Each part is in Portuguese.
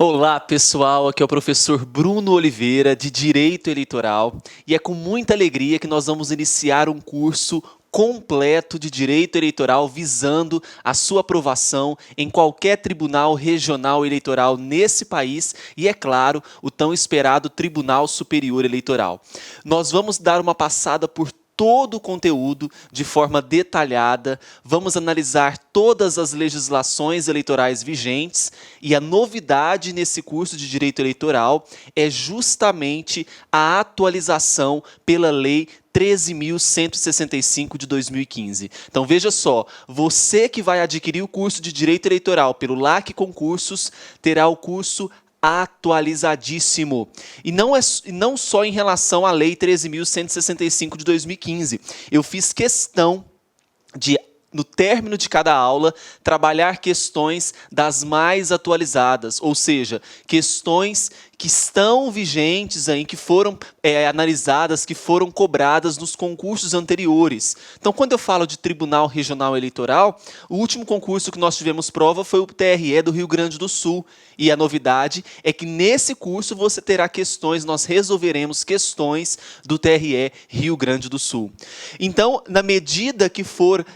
Olá, pessoal. Aqui é o professor Bruno Oliveira, de Direito Eleitoral, e é com muita alegria que nós vamos iniciar um curso completo de Direito Eleitoral visando a sua aprovação em qualquer tribunal regional eleitoral nesse país e, é claro, o tão esperado Tribunal Superior Eleitoral. Nós vamos dar uma passada por todo o conteúdo de forma detalhada, vamos analisar todas as legislações eleitorais vigentes e a novidade nesse curso de Direito Eleitoral é justamente a atualização pela Lei 13.165 de 2015. Então veja só, você que vai adquirir o curso de Direito Eleitoral pelo LAC Concursos terá o curso atualizadíssimo. E não só em relação à Lei 13.165 de 2015. Eu fiz questão de, no término de cada aula, trabalhar questões das mais atualizadas, ou seja, questões que estão vigentes, aí, que foram analisadas, que foram cobradas nos concursos anteriores. Então, quando eu falo de Tribunal Regional Eleitoral, o último concurso que nós tivemos prova foi o TRE do Rio Grande do Sul. E a novidade é que nesse curso você terá questões, nós resolveremos questões do TRE Rio Grande do Sul. Então, na medida que for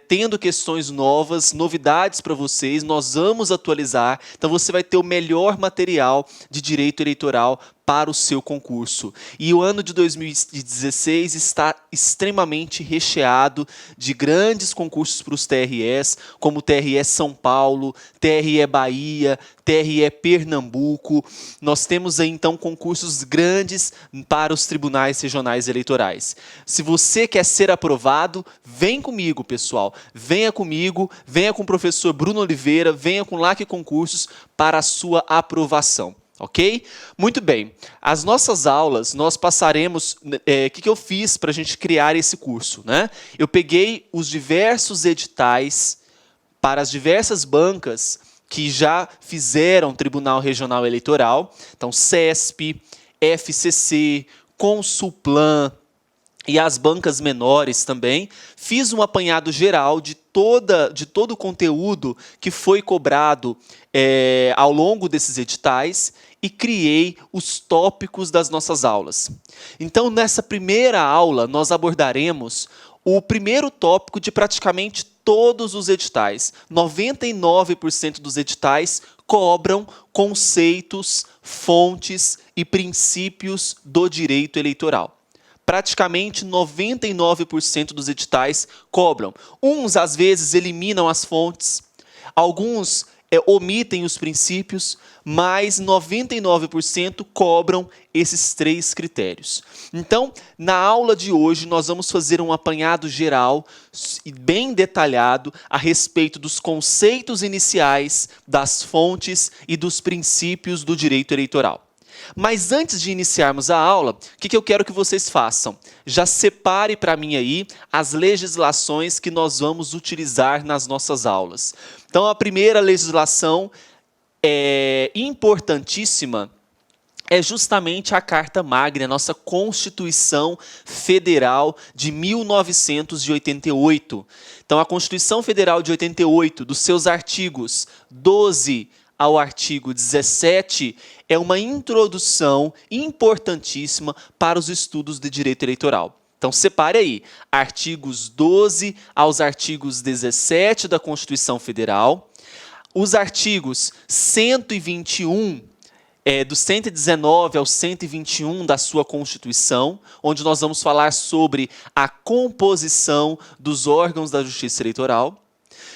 tendo questões novas, novidades para vocês, nós vamos atualizar. Então, você vai ter o melhor material de direito eleitoral para o seu concurso. E o ano de 2016 está extremamente recheado de grandes concursos para os TREs, como o TRE São Paulo, TRE Bahia, TRE Pernambuco. Nós temos aí, então, concursos grandes para os tribunais regionais eleitorais. Se você quer ser aprovado, vem comigo, pessoal. Venha comigo, venha com o professor Bruno Oliveira, venha com o LAC Concursos para a sua aprovação. Ok? Muito bem. As nossas aulas, nós passaremos... O que eu fiz para a gente criar esse curso, né? Eu peguei os diversos editais para as diversas bancas que já fizeram Tribunal Regional Eleitoral. Então, CESP, FCC, Consulplan e as bancas menores também. Fiz um apanhado geral de todo o conteúdo que foi cobrado ao longo desses editais e criei os tópicos das nossas aulas. Então, nessa primeira aula, nós abordaremos o primeiro tópico de praticamente todos os editais. 99% dos editais cobram conceitos, fontes e princípios do direito eleitoral. Praticamente 99% dos editais cobram. Uns, às vezes, eliminam as fontes, alguns omitem os princípios, mas 99% cobram esses três critérios. Então, na aula de hoje, nós vamos fazer um apanhado geral e bem detalhado a respeito dos conceitos iniciais, das fontes e dos princípios do direito eleitoral. Mas antes de iniciarmos a aula, o que eu quero que vocês façam? Já separe para mim aí as legislações que nós vamos utilizar nas nossas aulas. Então, a primeira legislação importantíssima é justamente a Carta Magna, a nossa Constituição Federal de 1988. Então, a Constituição Federal de 88, dos seus artigos 12 ao artigo 17, é uma introdução importantíssima para os estudos de direito eleitoral. Então, separe aí, artigos 12 aos artigos 17 da Constituição Federal, os artigos 121, do 119 ao 121 da sua Constituição, onde nós vamos falar sobre a composição dos órgãos da Justiça Eleitoral.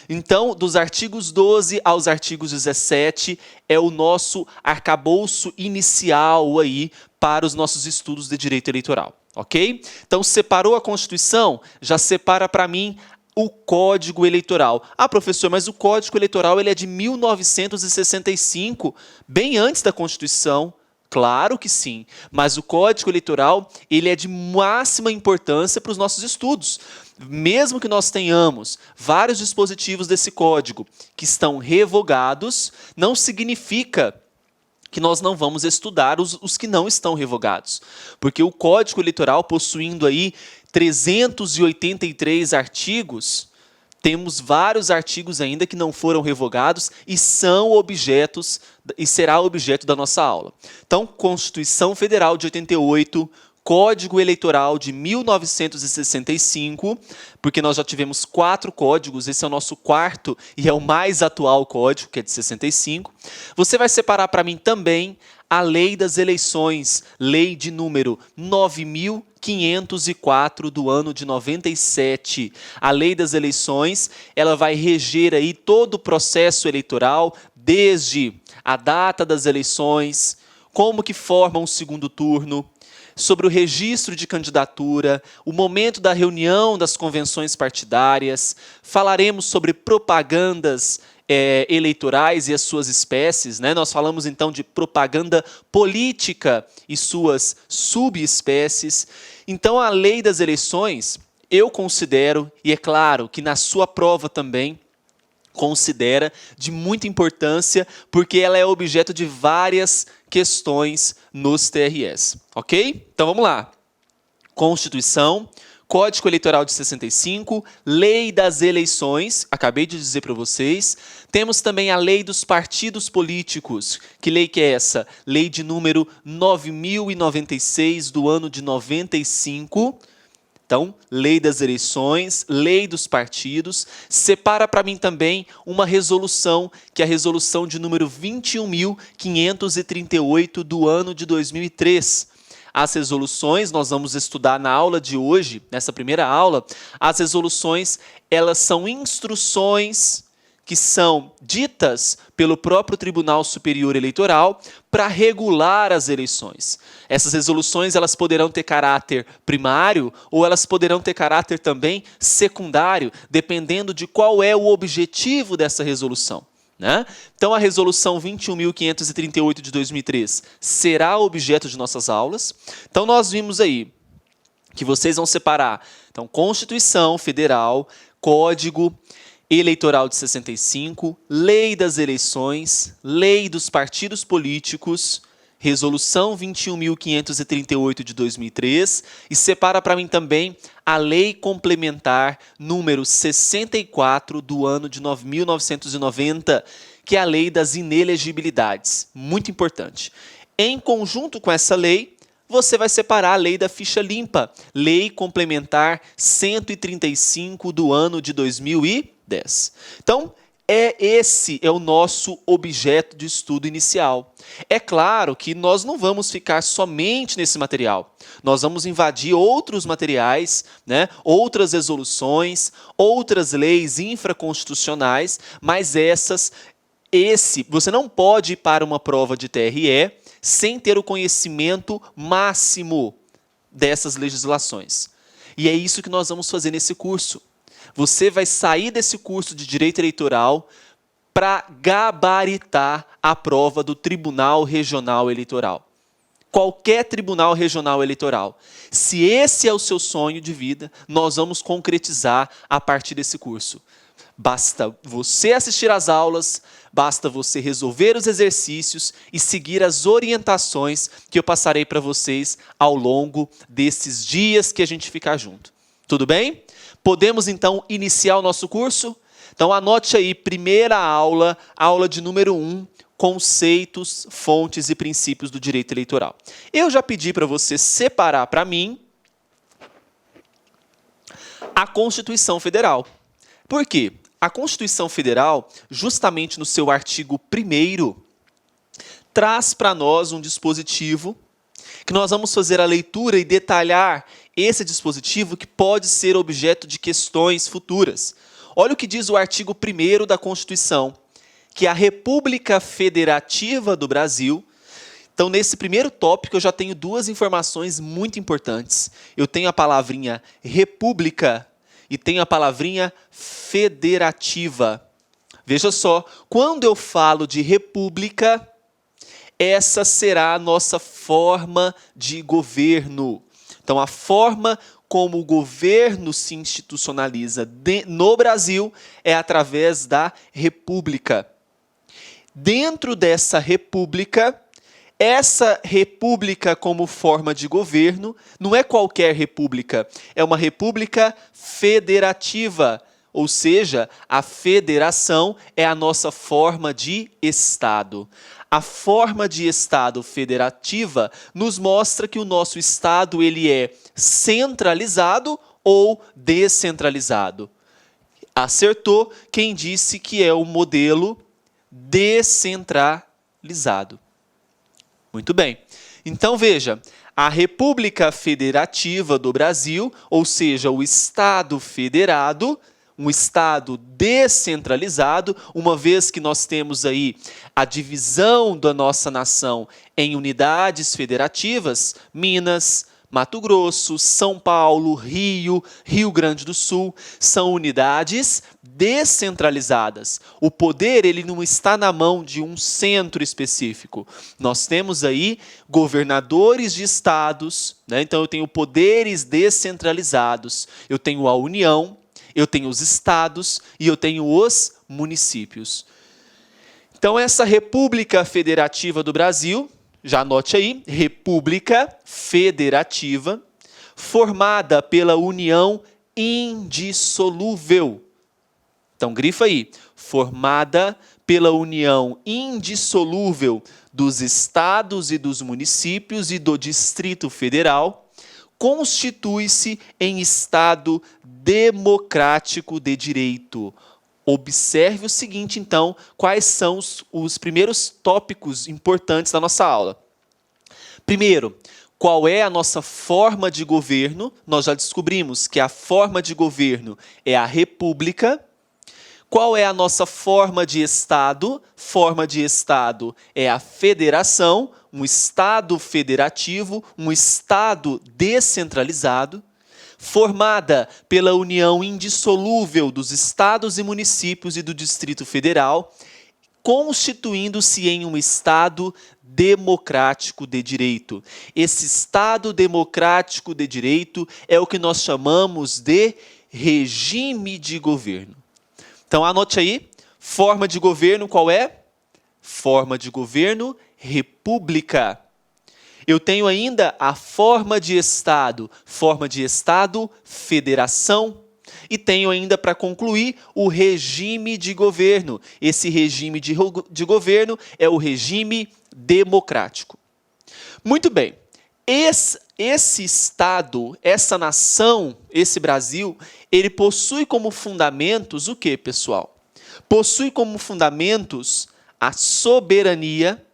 Então, dos artigos 12 aos artigos 17 é o nosso arcabouço inicial aí para os nossos estudos de direito eleitoral, ok? Então, separou a Constituição? Já separa para mim o Código Eleitoral. Ah, professor, mas o Código Eleitoral ele é de 1965, bem antes da Constituição. Claro que sim, mas o Código Eleitoral ele é de máxima importância para os nossos estudos. Mesmo que nós tenhamos vários dispositivos desse código que estão revogados, não significa que nós não vamos estudar os que não estão revogados. Porque o Código Eleitoral, possuindo aí 383 artigos, temos vários artigos ainda que não foram revogados e são objetos e será objeto da nossa aula. Então, Constituição Federal de 88, Código Eleitoral de 1965, porque nós já tivemos 4 códigos, esse é o nosso 4º e é o mais atual código, que é de 65. Você vai separar para mim também a Lei das Eleições, lei de número 9.504 do ano de 97. A Lei das Eleições, ela vai reger aí todo o processo eleitoral, desde a data das eleições, como que forma um segundo turno, sobre o registro de candidatura, o momento da reunião das convenções partidárias, falaremos sobre propagandas eleitorais e as suas espécies, né? Nós falamos então de propaganda política e suas subespécies. Então a lei das eleições, eu considero, e é claro que na sua prova também, considera de muita importância, porque ela é objeto de várias questões nos TRS, ok? Então vamos lá. Constituição, Código Eleitoral de 65, Lei das Eleições, acabei de dizer para vocês. Temos também a Lei dos Partidos Políticos. Que lei que é essa? Lei de número 9.096 do ano de 95. Então, Lei das Eleições, Lei dos Partidos. Separa para mim também uma resolução, que é a resolução de número 21.538 do ano de 2003. As resoluções, nós vamos estudar na aula de hoje, nessa primeira aula, as resoluções, elas são instruções que são ditas pelo próprio Tribunal Superior Eleitoral para regular as eleições. Essas resoluções, elas poderão ter caráter primário ou elas poderão ter caráter também secundário, dependendo de qual é o objetivo dessa resolução, né? Então, a resolução 21.538 de 2003 será objeto de nossas aulas. Então, nós vimos aí que vocês vão separar então, Constituição Federal, Código Eleitoral de 65, Lei das Eleições, Lei dos Partidos Políticos, Resolução 21.538 de 2003, e separa para mim também a Lei Complementar número 64 do ano de 1990, que é a Lei das Inelegibilidades. Muito importante. Em conjunto com essa lei, você vai separar a Lei da Ficha Limpa, Lei Complementar 135 do ano de 2010. Então, esse é o nosso objeto de estudo inicial. É claro que nós não vamos ficar somente nesse material. Nós vamos invadir outros materiais, né? Outras resoluções, outras leis infraconstitucionais, mas você não pode ir para uma prova de TRE sem ter o conhecimento máximo dessas legislações. E é isso que nós vamos fazer nesse curso. Você vai sair desse curso de Direito Eleitoral para gabaritar a prova do Tribunal Regional Eleitoral. Qualquer Tribunal Regional Eleitoral. Se esse é o seu sonho de vida, nós vamos concretizar a partir desse curso. Basta você assistir às aulas, basta você resolver os exercícios e seguir as orientações que eu passarei para vocês ao longo desses dias que a gente ficar junto. Tudo bem? Podemos, então, iniciar o nosso curso? Então, anote aí, primeira aula, aula de número 1, conceitos, fontes e princípios do direito eleitoral. Eu já pedi para você separar para mim a Constituição Federal. Por quê? A Constituição Federal, justamente no seu artigo 1º, traz para nós um dispositivo que nós vamos fazer a leitura e detalhar esse dispositivo que pode ser objeto de questões futuras. Olha o que diz o artigo 1º da Constituição, que a República Federativa do Brasil. Então, nesse primeiro tópico, eu já tenho 2 informações muito importantes. Eu tenho a palavrinha república e tenho a palavrinha federativa. Veja só, quando eu falo de república, essa será a nossa forma de governo. Então, a forma como o governo se institucionaliza no Brasil é através da república. Dentro dessa república, essa república como forma de governo não é qualquer república, é uma república federativa. ou seja, a federação é a nossa forma de Estado. A forma de Estado federativa nos mostra que o nosso Estado ele é centralizado ou descentralizado. Acertou quem disse que é o modelo descentralizado. Muito bem. Então veja, a República Federativa do Brasil, ou seja, o Estado federado, um Estado descentralizado, uma vez que nós temos aí a divisão da nossa nação em unidades federativas, Minas, Mato Grosso, São Paulo, Rio, Rio Grande do Sul, são unidades descentralizadas. O poder ele não está na mão de um centro específico. Nós temos aí governadores de estados, né? Então eu tenho poderes descentralizados. Eu tenho a União, eu tenho os estados e eu tenho os municípios. Então essa República Federativa do Brasil, já anote aí, República Federativa, formada pela união indissolúvel. Então, grifa aí, formada pela união indissolúvel dos estados e dos municípios e do Distrito Federal, constitui-se em Estado democrático de direito. Observe o seguinte, então, quais são os primeiros tópicos importantes da nossa aula. Primeiro, qual é a nossa forma de governo? Nós já descobrimos que a forma de governo é a república. Qual é a nossa forma de Estado? Forma de Estado é a federação, um Estado federativo, um Estado descentralizado, formada pela união indissolúvel dos estados e municípios e do Distrito Federal, constituindo-se em um Estado democrático de direito. Esse Estado democrático de direito é o que nós chamamos de regime de governo. Então, anote aí, forma de governo qual é? Forma de governo, república. Eu tenho ainda a forma de Estado, federação. E tenho ainda, para concluir, o regime de governo. Esse regime de governo é o regime democrático. Muito bem, esse Estado, essa nação, esse Brasil, ele possui como fundamentos o quê, pessoal? Possui como fundamentos a soberania.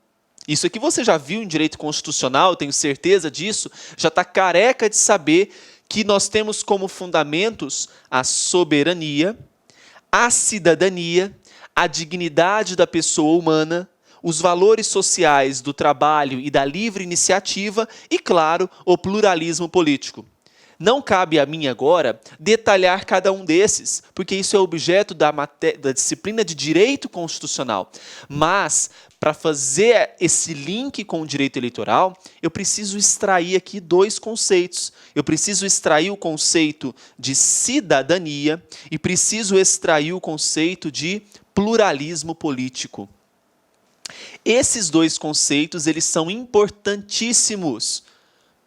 Isso aqui você já viu em direito constitucional, eu tenho certeza disso, já está careca de saber que nós temos como fundamentos a soberania, a cidadania, a dignidade da pessoa humana, os valores sociais do trabalho e da livre iniciativa e, claro, o pluralismo político. Não cabe a mim agora detalhar cada um desses, porque isso é objeto da disciplina de Direito Constitucional. Mas, para fazer esse link com o direito eleitoral, eu preciso extrair aqui dois conceitos. Eu preciso extrair o conceito de cidadania e preciso extrair o conceito de pluralismo político. Esses dois conceitos, eles são importantíssimos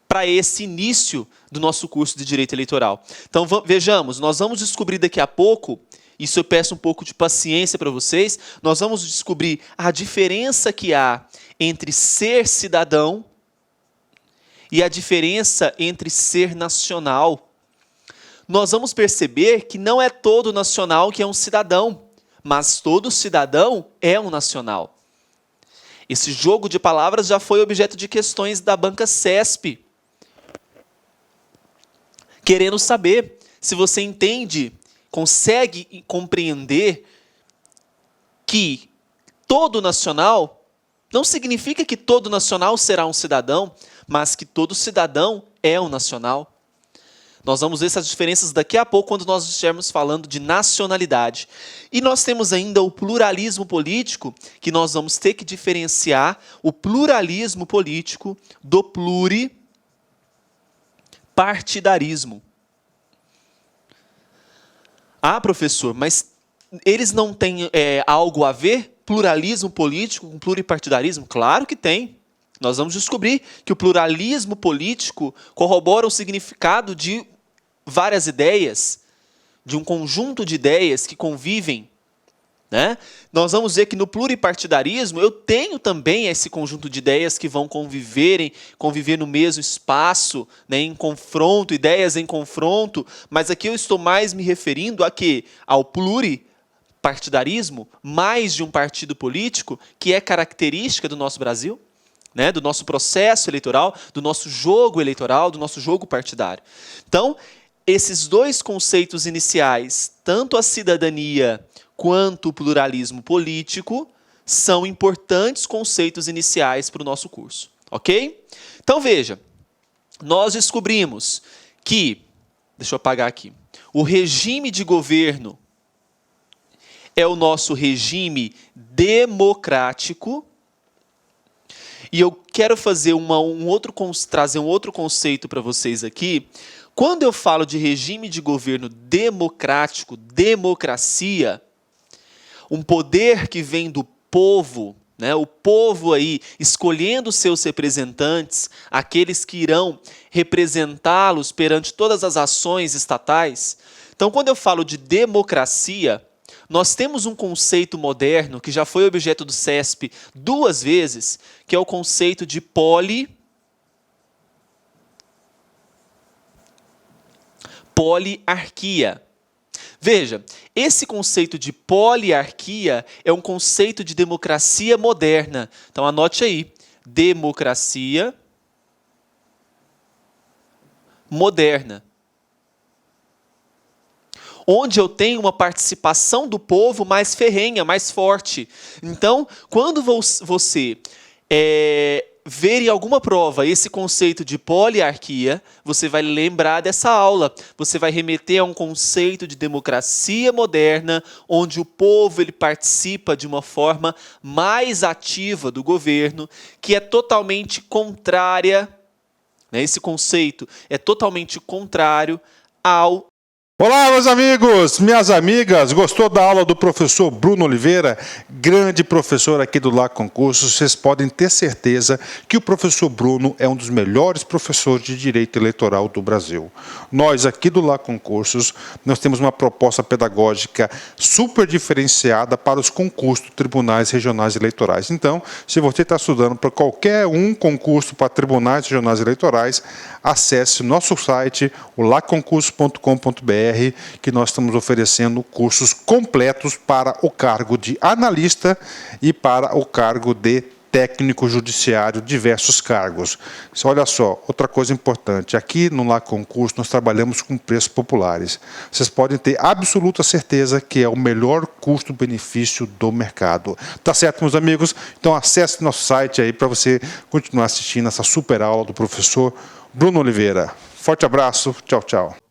para esse início do nosso curso de Direito Eleitoral. Então, vejamos, nós vamos descobrir daqui a pouco, isso eu peço um pouco de paciência para vocês, nós vamos descobrir a diferença que há entre ser cidadão e a diferença entre ser nacional. Nós vamos perceber que não é todo nacional que é um cidadão, mas todo cidadão é um nacional. Esse jogo de palavras já foi objeto de questões da banca CESP, querendo saber se você entende, consegue compreender que todo nacional não significa que todo nacional será um cidadão, mas que todo cidadão é um nacional. Nós vamos ver essas diferenças daqui a pouco, quando nós estivermos falando de nacionalidade. E nós temos ainda o pluralismo político, que nós vamos ter que diferenciar o pluralismo político do pluripartidarismo. Ah, professor, mas eles não têm algo a ver? Pluralismo político com pluripartidarismo? Claro que tem. Nós vamos descobrir que o pluralismo político corrobora o significado de várias ideias, de um conjunto de ideias que convivem, né? Nós vamos ver que no pluripartidarismo eu tenho também esse conjunto de ideias que vão conviver no mesmo espaço, né, em confronto, ideias em confronto, mas aqui eu estou mais me referindo a quê? Ao pluripartidarismo, mais de um partido político, que é característica do nosso Brasil, né, do nosso processo eleitoral, do nosso jogo eleitoral, do nosso jogo partidário. Então, esses dois conceitos iniciais, tanto a cidadania quanto o pluralismo político, são importantes conceitos iniciais para o nosso curso, ok? Então veja, nós descobrimos que, deixa eu apagar aqui, o regime de governo é o nosso regime democrático, e eu quero fazer trazer um outro conceito para vocês aqui. Quando eu falo de regime de governo democrático, democracia, um poder que vem do povo, né? O povo aí escolhendo seus representantes, aqueles que irão representá-los perante todas as ações estatais. Então, quando eu falo de democracia, nós temos um conceito moderno que já foi objeto do CESP 2 vezes, que é o conceito de poliarquia. Veja, esse conceito de poliarquia é um conceito de democracia moderna. Então anote aí, democracia moderna. Onde eu tenho uma participação do povo mais ferrenha, mais forte. Então, quando você ver em alguma prova esse conceito de poliarquia, você vai lembrar dessa aula. Você vai remeter a um conceito de democracia moderna, onde o povo ele participa de uma forma mais ativa do governo, que é totalmente contrária, né, esse conceito é totalmente contrário ao... Olá, meus amigos, minhas amigas, gostou da aula do professor Bruno Oliveira? Grande professor aqui do LA Concursos, vocês podem ter certeza que o professor Bruno é um dos melhores professores de Direito Eleitoral do Brasil. Nós aqui do LA Concursos, nós temos uma proposta pedagógica super diferenciada para os concursos dos tribunais regionais eleitorais. Então, se você está estudando para qualquer concurso para tribunais regionais eleitorais, acesse o nosso site, o laconcurso.com.br, que nós estamos oferecendo cursos completos para o cargo de analista e para o cargo de técnico judiciário, diversos cargos. Olha só, outra coisa importante, aqui no LA Concurso nós trabalhamos com preços populares. Vocês podem ter absoluta certeza que é o melhor custo-benefício do mercado. Tá certo, meus amigos? Então acesse nosso site aí para você continuar assistindo essa super aula do professor Bruno Oliveira. Forte abraço, tchau, tchau.